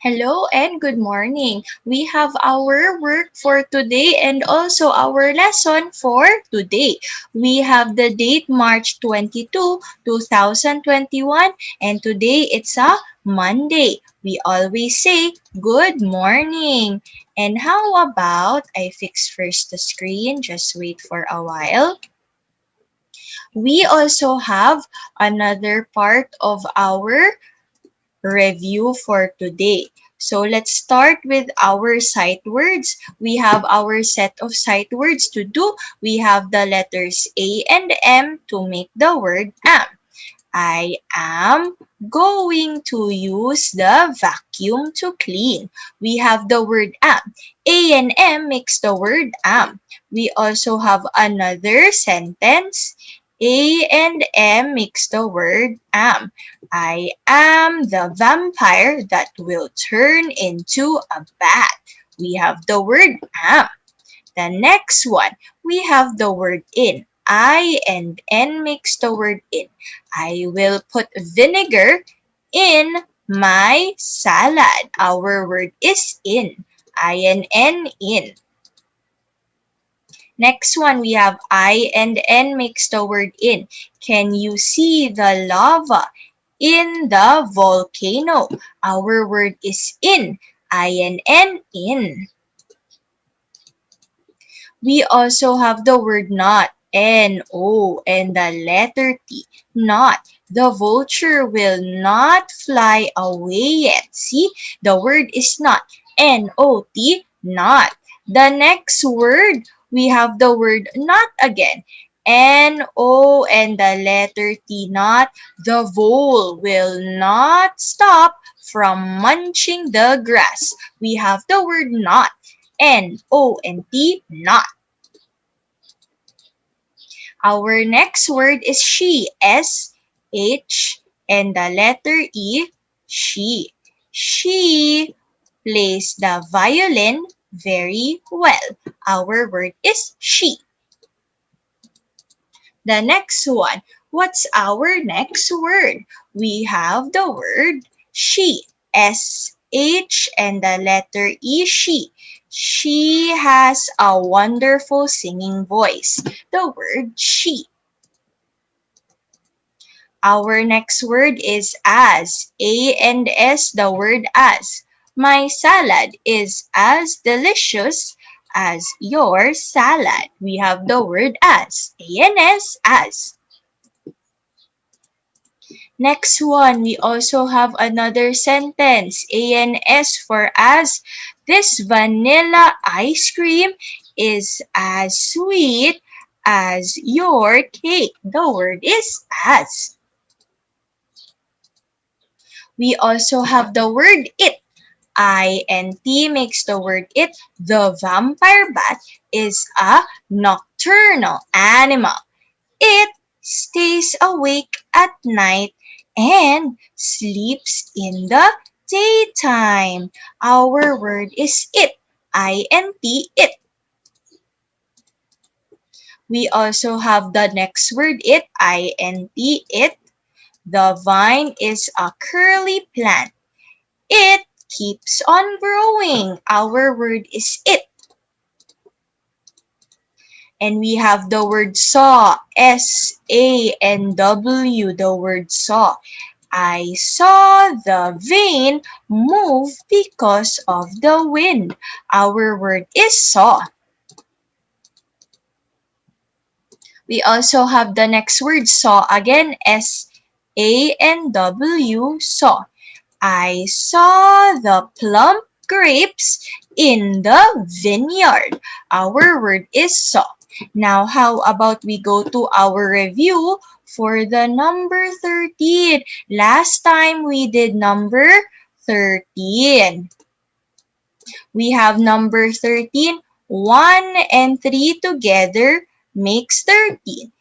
Hello and good morning. We have our work for today and also our lesson for today. We have the date March 22, 2021, and today it's a Monday. We always say good morning. And how about I fix first the screen, just wait for a while. We also have another part of our review for today. So let's start with our sight words. We have our set of sight words to do. We have the letters A and M to make the word am. I am going to use the vacuum to clean. We have the word am. A and M makes the word am. We also have another sentence. A and M makes the word am. I am the vampire that will turn into a bat. We have the word am. The next one, we have the word in. I and N makes the word in. I will put vinegar in my salad. Our word is in. I and N in. Next one, we have I and N makes the word in. Can you see the lava in the volcano? Our word is in. I and N in. We also have the word not, N-O, and the letter T, not. The vulture will not fly away yet. See, the word is not, N-O-T, not. The next word, we have the word not again. N-O and the letter T, not. The vole will not stop from munching the grass. We have the word not. N-O-N-T, not. Our next word is she, S-H, and the letter E, she. She plays the violin very well. Our word is she. The next one, what's our next word? We have the word she, S-H, and the letter E, she. She has a wonderful singing voice. The word she. Our next word is as. A and S, the word as. My salad is as delicious as your salad. We have the word as. A and S, as. Next one, we also have another sentence. A and S for as. This vanilla ice cream is as sweet as your cake. The word is as. We also have the word it. I-N-T makes the word it. The vampire bat is a nocturnal animal. It stays awake at night and sleeps in the daytime. Our word is it. I-N-T, it. We also have the next word it. I-N-T, it. The vine is a curly plant. It keeps on growing. Our word is it. And we have the word saw, S-A-N-W, the word saw. I saw the vane move because of the wind. Our word is saw. We also have the next word saw again, S-A-N-W, saw. I saw the plump grapes in the vineyard. Our word is saw. Now, how about we go to our review for the number 13? Last time we did number 13. We have number 13. 1 and 3 together makes 13.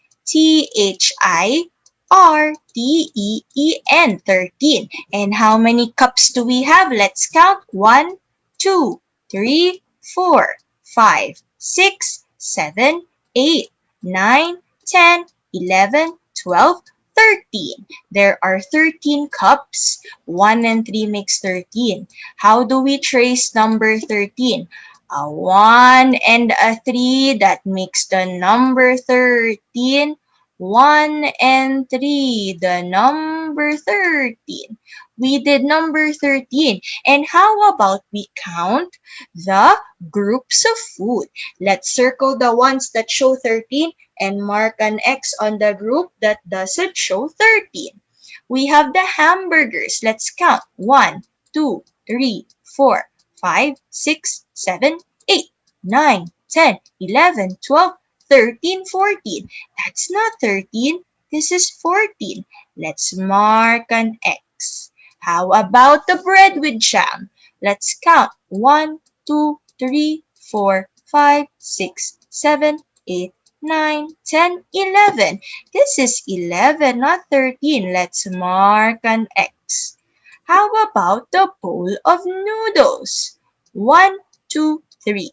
Thirteen, 13. And how many cups do we have? Let's count. 1, 2, 3, 4, 5, 6, 7, 8, 9, 10, 11, 12, 13. There are 13 cups. 1 and 3 makes 13. How do we trace number 13? A 1 and a 3, that makes the number 13. 1 and 3, the number 13. We did number 13. And how about we count the groups of food? Let's circle the ones that show 13 and mark an X on the group that doesn't show 13. We have the hamburgers. Let's count. 1, 2, 3, 4, 5, 6, 7, 8, 9, 10, 11, 12, 13, 14. That's not 13. This is 14. Let's mark an X. How about the bread with jam? Let's count. 1, 2, 3, 4, 5, 6, 7, 8, 9, 10, 11. This is 11, not 13. Let's mark an X. How about the bowl of noodles? 1, 2, 3,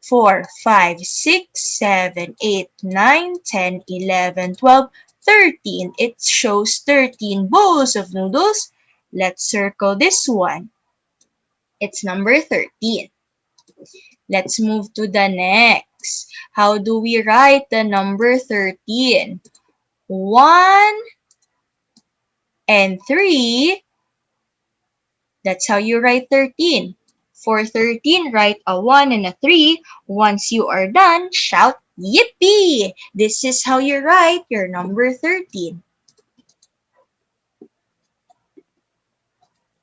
4, 5, 6, 7, 8, 9, 10, 11, 12, 13. It shows 13 bowls of noodles. Let's circle this one. It's number 13. Let's move to the next. How do we write the number 13? 1 and 3. That's how you write 13. For 13, write a 1 and a 3. Once you are done, shout, Yippee! This is how you write your number 13.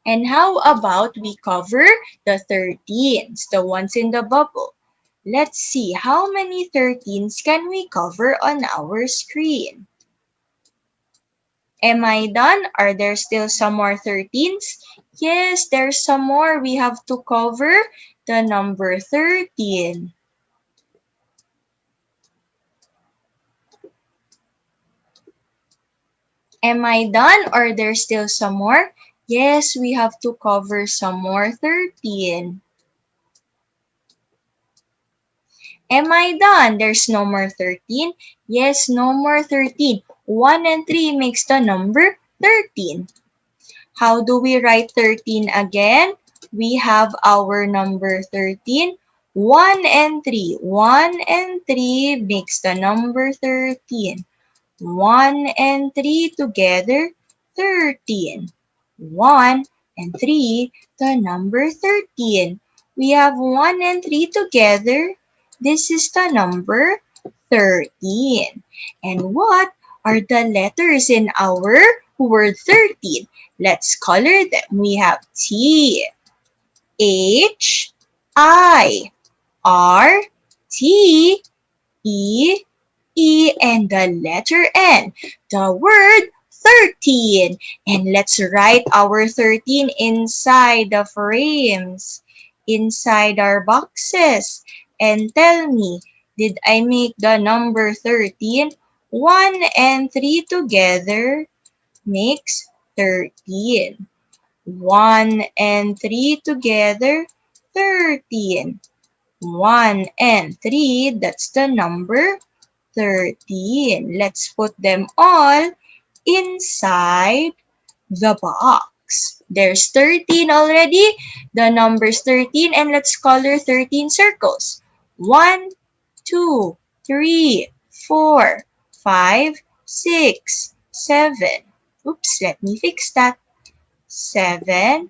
And how about we cover the 13s, the ones in the bubble? Let's see, how many 13s can we cover on our screen? Am I done? Are there still some more 13s? Yes, there's some more. We have to cover the number 13. Am I done or there's still some more? Yes, we have to cover some more 13. Am I done? There's no more 13? Yes, no more 13. 1 and 3 makes the number 13. How do we write 13 again? We have our number 13. 1 and 3. 1 and 3 makes the number 13. 1 and 3 together, 13. 1 and 3, the number 13. We have 1 and 3 together. This is the number 13. And what are the letters in our word 13? Let's color them. We have T, H, I, R, T, E, E, and the letter N. The word 13. And let's write our 13 inside the frames, inside our boxes. And tell me, did I make the number 13? 1 and 3 together makes 13. 1 and 3 together, 13. 1 and 3, that's the number 13. Let's put them all inside the box. There's 13 already. The number's 13, and let's color 13 circles. 1, 2, 3, 4, 5, 6, 7. Oops, let me fix that. 7,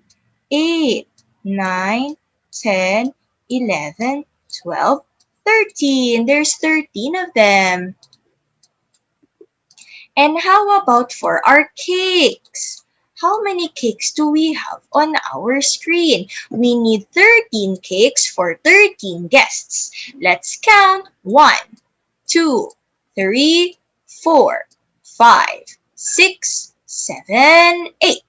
8, 9, 10, 11, 12, 13. There's 13 of them. And how about for our cakes? How many cakes do we have on our screen? We need 13 cakes for 13 guests. Let's count. 1, 2, 3, 4, 5, 6, 7, 8.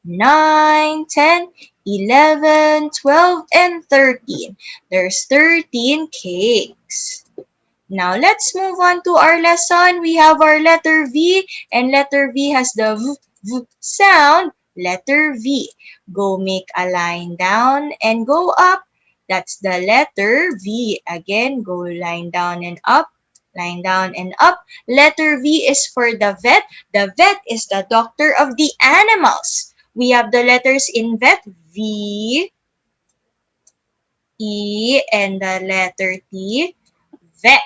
9, 10, 11, 12, and 13. There's 13 cakes. Now, let's move on to our lesson. We have our letter V, and letter V has the V sound. Letter V. Go make a line down and go up. That's the letter V. Again, go line down and up. Line down and up. Letter V is for the vet. The vet is the doctor of the animals. We have the letters in vet, V, E, and the letter T, vet.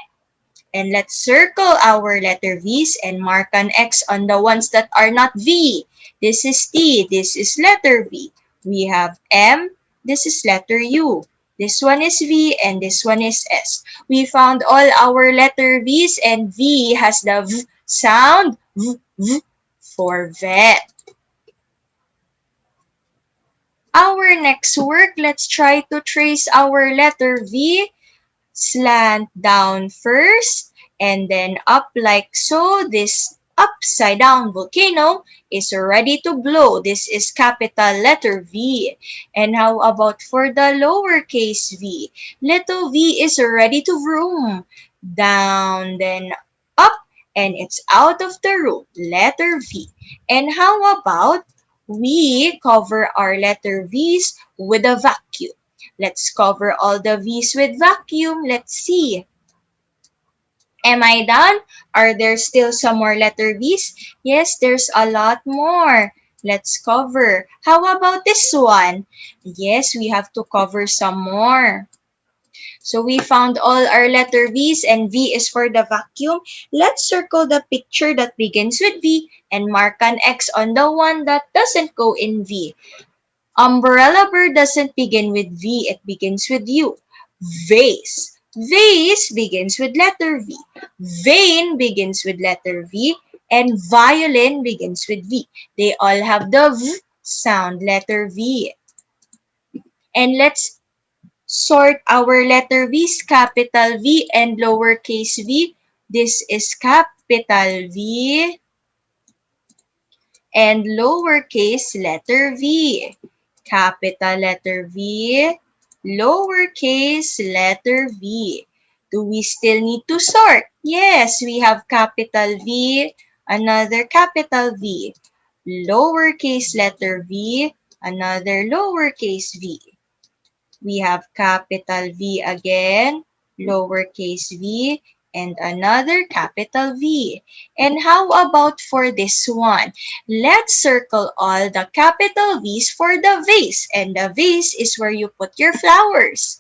And let's circle our letter V's and mark an X on the ones that are not V. This is T. This is letter V. We have M. This is letter U. This one is V and this one is S. We found all our letter V's and V has the V sound, V for vet. Our next work, let's try to trace our letter V. Slant down first and then up like so. This upside down volcano is ready to blow. This is capital letter V. And how about for the lowercase v? Little v is ready to vroom. Down, then up, and it's out of the room. Letter V. And how about we cover our letter V's with a vacuum? Let's cover all the V's with vacuum. Let's see. Am I done? Are there still some more letter V's? Yes, there's a lot more. Let's cover. How about this one? Yes, we have to cover some more. So we found all our letter V's and V is for the vacuum. Let's circle the picture that begins with V and mark an X on the one that doesn't go in V. Umbrella bird doesn't begin with V, it begins with U. Vase. Vase begins with letter V. Vein begins with letter V. And violin begins with V. They all have the V sound, letter V. And let's sort our letter V's, capital V and lowercase v. This is capital V and lowercase letter v. Capital letter V, lowercase letter v. Do we still need to sort? Yes, we have capital V, another capital V, lowercase letter v, another lowercase v. We have capital V again, lowercase v, and another capital V. And how about for this one? Let's circle all the capital V's for the vase. And the vase is where you put your flowers.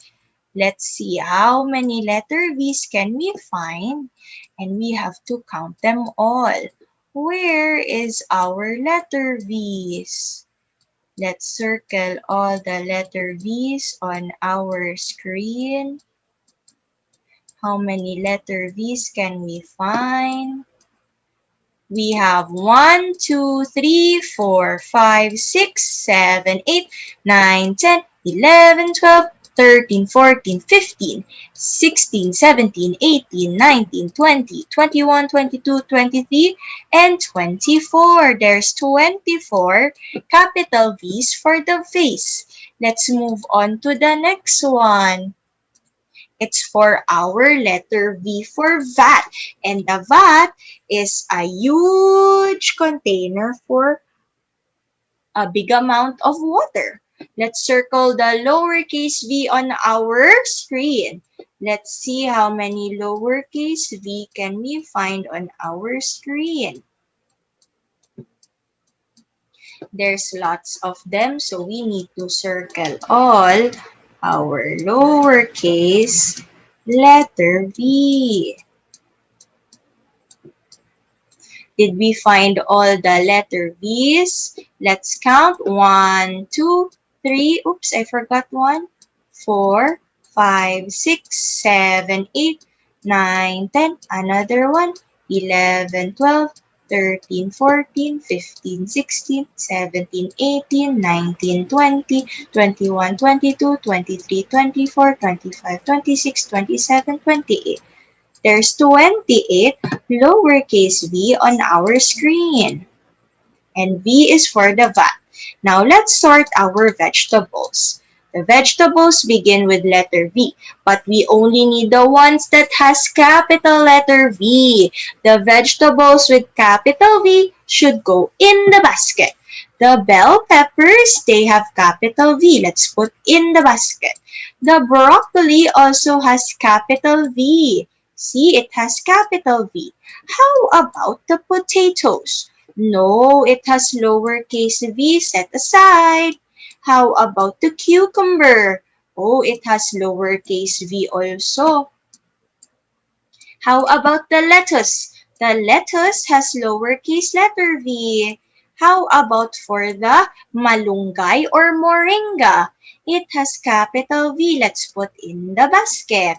Let's see how many letter V's can we find. And we have to count them all. Where is our letter V's? Let's circle all the letter V's on our screen. How many letter V's can we find? We have 1, 2, 3, 4, 5, 6, 7, 8, 9, 10, 11, 12, 13, 14, 15, 16, 17, 18, 19, 20, 21, 22, 23, and 24. There's 24 capital V's for the vase. Let's move on to the next one. It's for our letter V for vat. And the vat is a huge container for a big amount of water. Let's circle the lowercase v on our screen. Let's see how many lowercase v can we find on our screen. There's lots of them, so we need to circle all our lowercase letter V. Did we find all the letter V's? Let's count. 1, 2, 3. Oops, I forgot one. 4, 5, 6, 7, 8, 9, 10. Another one. 11, 12, 13, 14, 15, 16, 17, 18, 19, 20, 21, 22, 23, 24, 25, 26, 27, 28. There's 28 lowercase v on our screen. And V is for the vat. Now let's sort our vegetables. The vegetables begin with letter V, but we only need the ones that has capital letter V. The vegetables with capital V should go in the basket. The bell peppers, they have capital V. Let's put in the basket. The broccoli also has capital V. See, it has capital V. How about the potatoes? No, it has lowercase v set aside. How about the cucumber? Oh, it has lowercase v also. How about the lettuce? The lettuce has lowercase letter v. How about for the malunggay or moringa? It has capital V. Let's put in the basket.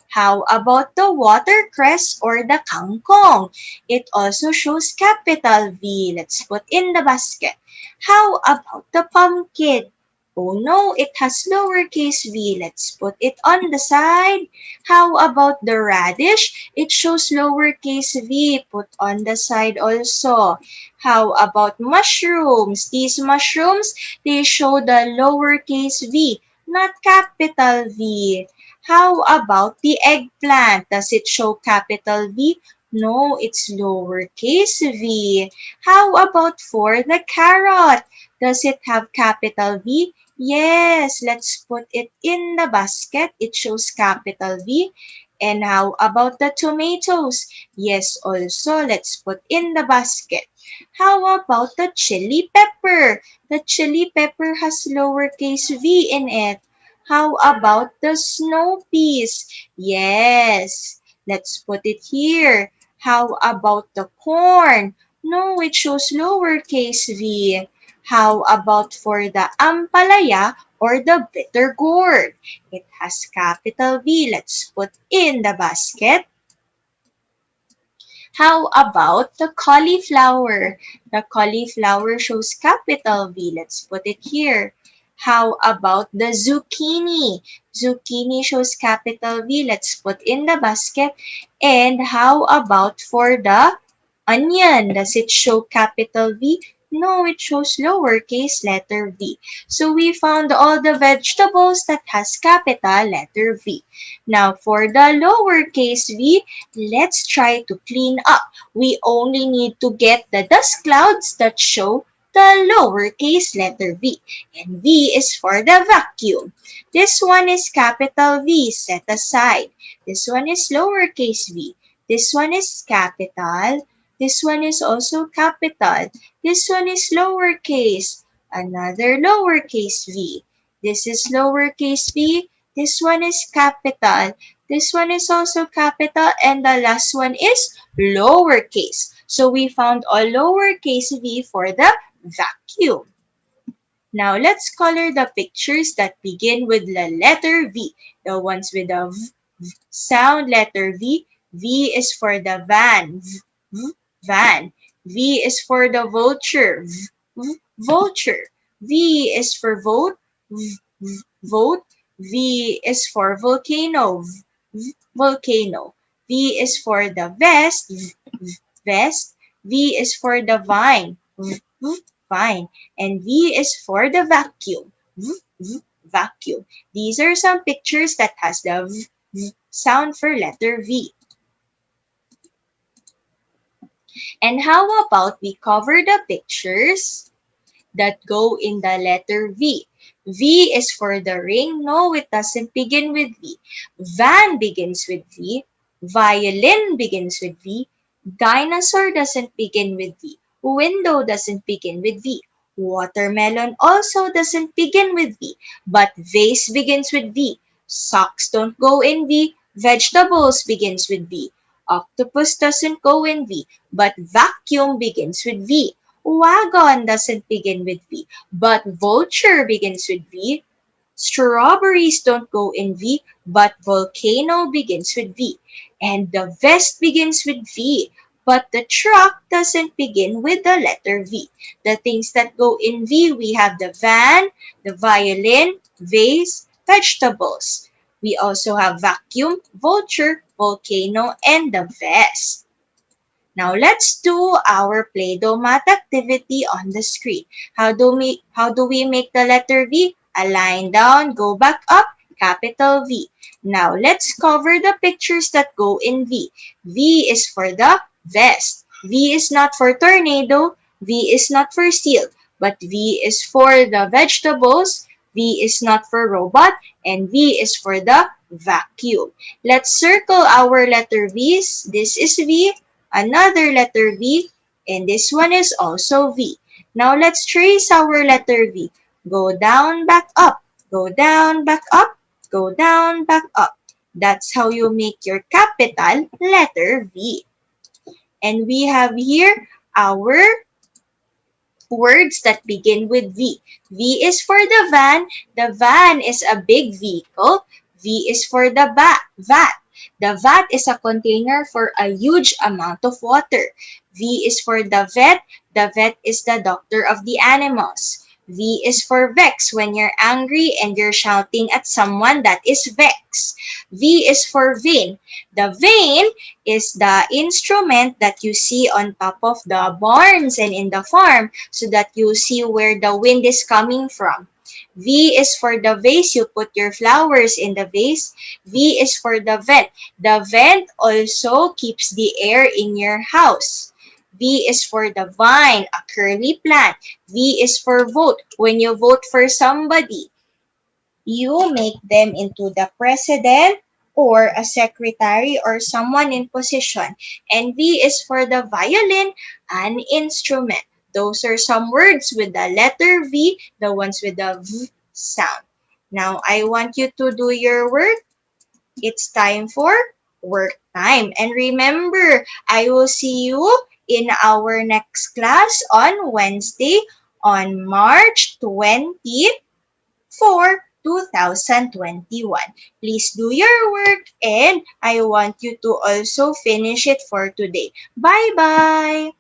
How about the watercress or the kangkong? It also shows capital V. Let's put in the basket. How about the pumpkin? Oh no, it has lowercase v. Let's put it on the side. How about the radish? It shows lowercase v. Put on the side also. How about mushrooms? These mushrooms, they show the lowercase v, not capital V. How about the eggplant? Does it show capital V? No, it's lowercase v. How about for the carrot? Does it have capital V? Yes, let's put it in the basket. It shows capital V. And how about the tomatoes? Yes, also, let's put in the basket. How about the chili pepper? The chili pepper has lowercase v in it. How about the snow peas? Yes, let's put it here. How about the corn? No, it shows lowercase v. How about for the ampalaya or the bitter gourd? It has capital V. Let's put in the basket. How about the cauliflower? The cauliflower shows capital V. Let's put it here. How about the zucchini? Zucchini shows capital V. Let's put in the basket. And how about for the onion? Does it show capital V? No, it shows lowercase letter v. So we found all the vegetables that has capital letter V. Now for the lowercase v, let's try to clean up. We only need to get the dust clouds that show the lowercase letter v. And V is for the vacuum. This one is capital V, set aside. This one is lowercase v. This one is capital. This one is also capital. This one is lowercase. Another lowercase v. This is lowercase v. This one is capital. This one is also capital. And the last one is lowercase. So we found all lowercase v for the vacuum. Now let's color the pictures that begin with the letter V. The ones with the sound letter V. V is for the van. Van. V is for the vulture. Vulture. V is for vote. Vote. V is for volcano. Volcano. V is for the vest. Vest. V is for the vine. Vine. And V is for the vacuum. Vacuum. These are some pictures that has the sound for letter V. And how about we cover the pictures that go in the letter V? V is for the ring. No, it doesn't begin with V. Van begins with V. Violin begins with V. Dinosaur doesn't begin with V. Window doesn't begin with V. Watermelon also doesn't begin with V. But vase begins with V. Socks don't go in V. Vegetables begins with V. Octopus doesn't go in V. But vacuum begins with V. Wagon doesn't begin with V, but vulture begins with V. Strawberries don't go in V, but volcano begins with V. And the vest begins with V, but the truck doesn't begin with the letter V. The things that go in V, we have the van, the violin, vase, vegetables. We also have vacuum, vulture, volcano, and the vest. Now let's do our Play-Doh math activity on the screen. How do we make the letter V? A line down, go back up, capital V. Now let's cover the pictures that go in V. V is for the vest. V is not for tornado. V is not for seal. But V is for the vegetables. V is not for robot. And V is for the vacuum. Let's circle our letter V's. This is V, another letter V, and this one is also V. Now let's trace our letter V. Go down, back up. Go down, back up. Go down, back up. That's how you make your capital letter V. And we have here our words that begin with V. V is for the van. The van is a big vehicle. V is for the vat. The vat is a container for a huge amount of water. V is for the vet. The vet is the doctor of the animals. V is for vex when you're angry and you're shouting at someone, that is vex. V is for vein. The vein is the instrument that you see on top of the barns and in the farm so that you see where the wind is coming from. V is for the vase. You put your flowers in the vase. V is for the vent. The vent also keeps the air in your house. V is for the vine, a curly plant. V is for vote. When you vote for somebody, you make them into the president or a secretary or someone in position. And V is for the violin, an instrument. Those are some words with the letter V, the ones with the V sound. Now, I want you to do your work. It's time for work time. And remember, I will see you in our next class on Wednesday on March 20th for 2021. Please do your work and I want you to also finish it for today. Bye-bye!